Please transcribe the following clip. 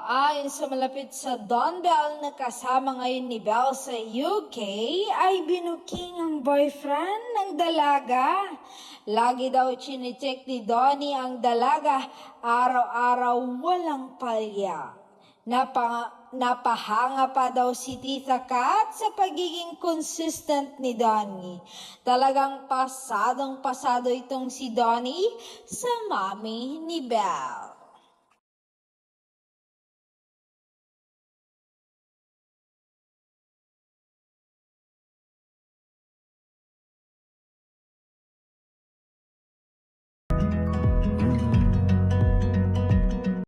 ayon sa malapit sa Don Bell na kasama ngayon ni Bell sa UK, ay binuking ang boyfriend ng dalaga. Lagi daw chine-check ni Donnie ang dalaga, araw-araw walang palya. Napahanga pa daw si Tita Kat sa pagiging consistent ni Donnie. Talagang pasadong-pasado itong si Donnie sa mami ni Belle.